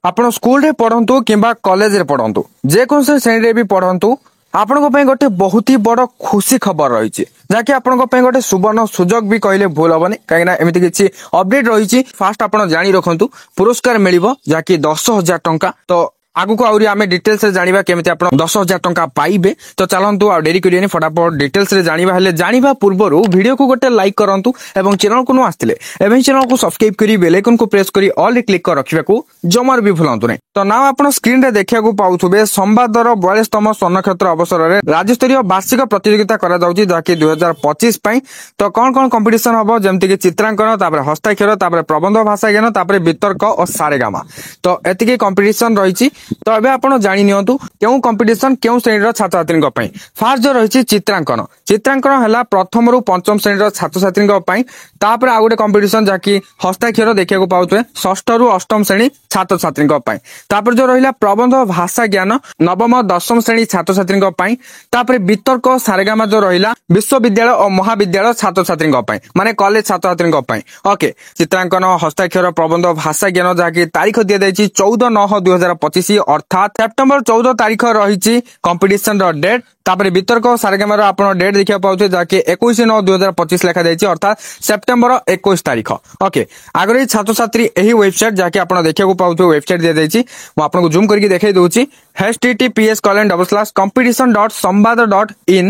ଆପଣ ସ୍କୁଲରେ ପଢନ୍ତୁ କିମ୍ବା କଲେଜରେ ପଢନ୍ତୁ, ଯେକୌଣସି ଶ୍ରେଣୀରେ ବି ପଢନ୍ତୁ, ଆପଣଙ୍କ ପାଇଁ ଗୋଟେ ବହୁତ ହି ବଡ ଖୁସି ଖବର ରହିଛି, ଯାହାକି ଆପଣଙ୍କ ପାଇଁ ଗୋଟେ ସୁବର୍ଣ୍ଣ ସୁଯୋଗ ବି କହିଲେ ଭୁଲ ହବନି, କାହିଁକିନା ଏମିତି କିଛି ଅପଡେଟ ରହିଛି। ଫାଷ୍ଟ ଆପଣ ଜାଣି ରଖନ୍ତୁ, ପୁରସ୍କାର ମିଳିବ ଯାହାକି 10,000 ଟଙ୍କା। ତ ଆଗକୁ ଆହୁରି ଆମେ ଡିଟେଲ୍ସ ରେ ଜାଣିବା କେମିତି ଆପଣ 10,000 ଟଙ୍କା ପାଇବେ। ତ ଚାଲନ୍ତୁ ଆଉ ଡେରି କରିବେନି, ଫଟାଫଟ ଡିଟେଲ୍ସ ରେ ଜାଣିବା। ହେଲେ ଜାଣିବା ପୂର୍ବରୁ ଭିଡିଓକୁ ଗୋଟେ ଲାଇକ୍ କରନ୍ତୁ ଏବଂ ଚ୍ୟାନେଲକୁ ନ ଆସିଥିଲେ ଏବେ ଚ୍ୟାନେଲକୁ ସବସ୍କ୍ରାଇବ କରି ବେଲ୍ ଆଇକନକୁ ପ୍ରେସ କରି ଅଲ୍ ରେ କ୍ଲିକ୍ କରି ରଖିବାକୁ ଜମାରୁ ବି ଭୁଲନ୍ତୁ ନାହିଁ। ତ ନାଁ ଆପଣ ସ୍କ୍ରିନରେ ଦେଖିବାକୁ ପାଉଥିବେ, ସମ୍ବାଦର 42ତମ ସ୍ୱର୍ଣ୍ଣକ୍ଷେତ୍ର ଅବସରରେ ରାଜ୍ୟସ୍ତରୀୟ ବାର୍ଷିକ ପ୍ରତିଯୋଗିତା କରାଯାଉଛି, ଯାହାକି 2025 ପାଇଁ। ତ କଣ କଣ କମ୍ପିଟିସନ ହବ, ଯେମିତିକି ଚିତ୍ରାଙ୍କନ, ତାପରେ ହସ୍ତାକ୍ଷର, ତାପରେ ପ୍ରବନ୍ଧ ଭାଷା ଜ୍ଞାନ, ତାପରେ ବିତର୍କ ଓ ସାରେଗାମା। ତ ଏତିକି କମ୍ପିଟିସନ ରହିଛି। ତ ଏବେ ଆପଣ ଜାଣି ନିଅନ୍ତୁ କେଉଁ କମ୍ପିଟିସନ କେଉଁ ଶ୍ରେଣୀର ଛାତ୍ରଛାତ୍ରୀଙ୍କ ପାଇଁ। ଫାଷ୍ଟ ଯୋଉ ରହିଛି ଚିତ୍ରାଙ୍କନ। ଚିତ୍ରାଙ୍କନ ହେଲା ପ୍ରଥମରୁ ପଞ୍ଚମ ଶ୍ରେଣୀର ଛାତ୍ରଛାତ୍ରୀଙ୍କ ପାଇଁ। ତାପରେ ଆଉ ଗୋଟେ କମ୍ପିଟିସନ ଯାହାକି ହସ୍ତାକ୍ଷର ଦେଖିବାକୁ ପାଉଥିବେ, ଷଷ୍ଠରୁ ଅଷ୍ଟମ ଶ୍ରେଣୀ ଛାତ୍ରଛାତ୍ରୀଙ୍କ ପାଇଁ। ତାପରେ ଯୋଉ ରହିଲା ପ୍ରବନ୍ଧ ଭାଷା ଜ୍ଞାନ, ନବମ ଦଶମ ଶ୍ରେଣୀ ଛାତ୍ରଛାତ୍ରୀଙ୍କ ପାଇଁ। ତାପରେ ବିତର୍କ ସାରେଗାମା ଯୋଉ ରହିଲା ବିଶ୍ୱବିଦ୍ୟାଳୟ ଓ ମହାବିଦ୍ୟାଳୟ ଛାତ୍ରଛାତ୍ରୀଙ୍କ ପାଇଁ, ମାନେ କଲେଜ ଛାତ୍ରଛାତ୍ରୀଙ୍କ ପାଇଁ। ଓକେ, ଚିତ୍ରାଙ୍କନ, ହସ୍ତାକ୍ଷର, ପ୍ରବନ୍ଧ ଭାଷା ଜ୍ଞାନ, ଯାହାକି ତାରିଖ ଦିଆଯାଇଛି 14/9/2025, ଅର୍ଥାତ୍ ସେପ୍ଟେମ୍ବର 14 ତାରିଖ ରହିଛି କମ୍ପିଟିସନ ର ଡେଟ୍। ତାପରେ ବିତର୍କ ସାରେଗାମାର ଆପଣ ଡେଟ୍ ଦେଖିବାକୁ ପାଉଥିବେ, ଯାହାକି 21/9/2025 ଲେଖାଯାଇଛି, ଅର୍ଥାତ୍ ସେପ୍ଟେମ୍ବର 21 ତାରିଖ। ଓକେ, ଆଗରେ ଛାତ୍ରଛାତ୍ରୀ ଏହି ୱେବସାଇଟ୍ ଯାହାକି ଆପଣ ଦେଖିବାକୁ ପାଉଥିବେ ୱେବସାଇଟ୍ ଦିଆଯାଇଛି, ମୁଁ ଆପଣଙ୍କୁ ଜୁମ୍ କରିକି ଦେଖାଇ ଦଉଛି। https://competition.sambad.in/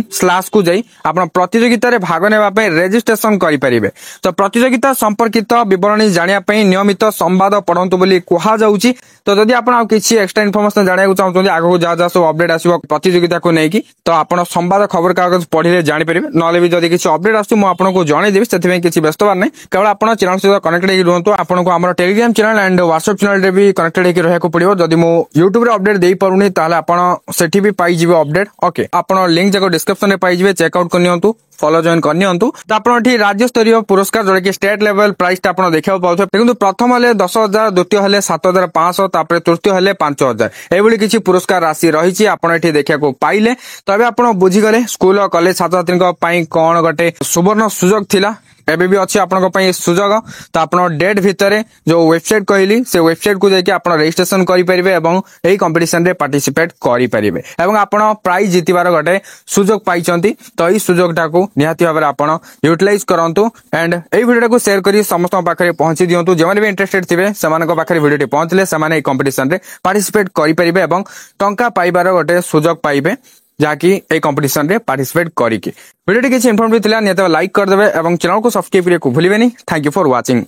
କୁ ଯାଇ ଆପଣ ପ୍ରତିଯୋଗିତାରେ ଭାଗ ନେବା ପାଇଁ ରେଜିଷ୍ଟ୍ରେସନ କରିପାରିବେ। ତ ପ୍ରତିଯୋଗିତା ସମ୍ପର୍କିତ ବିବରଣୀ ଜାଣିବା ପାଇଁ ନିୟମିତ ସମ୍ବାଦ ପଢନ୍ତୁ ବୋଲି କୁହାଯାଉଛି। ତ ଯଦି ଆପଣ ଆଉ କିଛି ଏକ୍ସଟ୍ରା ଇନଫର୍ମେସନ ଜାଣିବାକୁ ଚାହୁଁଛନ୍ତି, ଆଗକୁ ଯାହା ଯାହା ସବୁ ଅପଡେଟ୍ ଆସିବ ପ୍ରତିଯୋଗିତାକୁ ନେଇକି, ତ ଆପଣ ସମ୍ବାଦ ଖବରକାଗଜ ପଢିଲେ ଜାଣିପାରିବେ। ନହେଲେ ବି ଯଦି କିଛି ଅପଡେଟ୍ ଆସୁଛି ମୁଁ ଆପଣଙ୍କୁ ଜଣେଇଦେବି, ସେଥିପାଇଁ କିଛି ବ୍ୟସ୍ତ ହବାର ନାହିଁ। କେବଳ ଆପଣ ଚ୍ୟାନେଲ ସହିତ କନେକ୍ଟେଡ ହେଇକି ରୁହନ୍ତୁ। ଆପଣଙ୍କୁ ଆମର ଟେଲିଗ୍ରାମ ଚ୍ୟାନେଲ ଆଣ୍ଡ ହ୍ୱାଟ୍ସଆପ ଚ୍ୟାନେଲରେ ବି କନେକ୍ଟେଡ ହେଇକି ରହିବାକୁ ପଡିବ। ଯଦି ମୁଁ ୟୁଟ୍ୟୁବରେ ଅପଡେଟ୍ ଦେଇପାରୁନି, ତାହେଲେ ଆପଣ ସେଠି ବି ପାଇଯିବେ ଅପଡେଟ୍। ଓକେ, ଆପଣ ଲିଙ୍କ ଯାକ ଡିସ୍କ୍ରିପ୍ସନରେ ପାଇଯିବେ, ଚେକ୍ଆଉଟ୍ କରିନିଅନ୍ତୁ, ଫଲୋ ଜଏନ୍ କରିନିଅନ୍ତୁ। ତ ଆପଣ ଏଠି ରାଜ୍ୟସ୍ତରୀୟ ପୁରସ୍କାର ଯୋଉଟାକି ଷ୍ଟେଟ ଲେଭେଲ ପ୍ରାଇସ ଟା ଆପଣ ଦେଖିବାକୁ ପାଉଥିବେ। କିନ୍ତୁ ପ୍ରଥମ ହେଲେ 10,000, ଦ୍ୱିତୀୟ ହେଲେ 7,500, ତାପରେ ତୃତୀୟ ହେଲେ 5,000, ଏଭଳି କିଛି ପୁରସ୍କାର ରାଶି ରହିଛି, ଆପଣ ଏଠି ଦେଖିବାକୁ ପାଇଲେ। ତ ଏବେ ଆପଣ ବୁଝିଗଲେ ସ୍କୁଲ ଓ କଲେଜ ଛାତ୍ରଛାତ୍ରୀଙ୍କ ପାଇଁ କଣ ଗୋଟେ ସୁବର୍ଣ୍ଣ ସୁଯୋଗ ଥିଲା, ଏବେ ବି ଅଛି ଆପଣଙ୍କ ପାଇଁ ସୁଯୋଗ। ତ ଆପଣ ଡେଟ୍ ଭିତରେ ଯୋଉ ୱେବସାଇଟ୍ କହିଲି, ସେ ୱେବସାଇଟ୍ କୁ ଯାଇକି ଆପଣ ରେଜିଷ୍ଟ୍ରେସନ କରିପାରିବେ ଏବଂ ଏହି କମ୍ପିଟିସନ ରେ ପାର୍ଟିସିପେଟ କରିପାରିବେ ଏବଂ ଆପଣ ପ୍ରାଇଜ ଜିତିବାର ଗୋଟେ ସୁଯୋଗ ପାଇଛନ୍ତି। ତ ଏହି ସୁଯୋଗଟାକୁ ନିହାତି ଭାବରେ ଆପଣ ୟୁଟିଲାଇଜ କରନ୍ତୁ ଏଣ୍ଡ ଏହି ଭିଡିଓଟାକୁ ସେୟାର କରି ସମସ୍ତଙ୍କ ପାଖରେ ପହଞ୍ଚି ଦିଅନ୍ତୁ। ଯେଉଁମାନେ ବି ଇଣ୍ଟରେଷ୍ଟେଡ ଥିବେ ସେମାନଙ୍କ ପାଖରେ ଭିଡିଓଟି ପହଞ୍ଚିଲେ ସେମାନେ ଏହି କମ୍ପିଟିସନ ରେ ପାର୍ଟିସିପେଟ କରିପାରିବେ ଏବଂ ଟଙ୍କା ପାଇବାର ଗୋଟେ ସୁଯୋଗ ପାଇବେ, ଯାହାକି এই কম্পিটিশন রে পার্টিসিপেট করিকি। ভিডিওটি কিছু ইনফরমেটিভ ଥିଲା, নিহত লাইক କରିଦେବେ ଏବଂ ଚ୍ୟାନେଲକୁ ସବସ୍କ୍ରାଇବ କରିବାକୁ ଭୁଲିବେନି। Thank you for watching.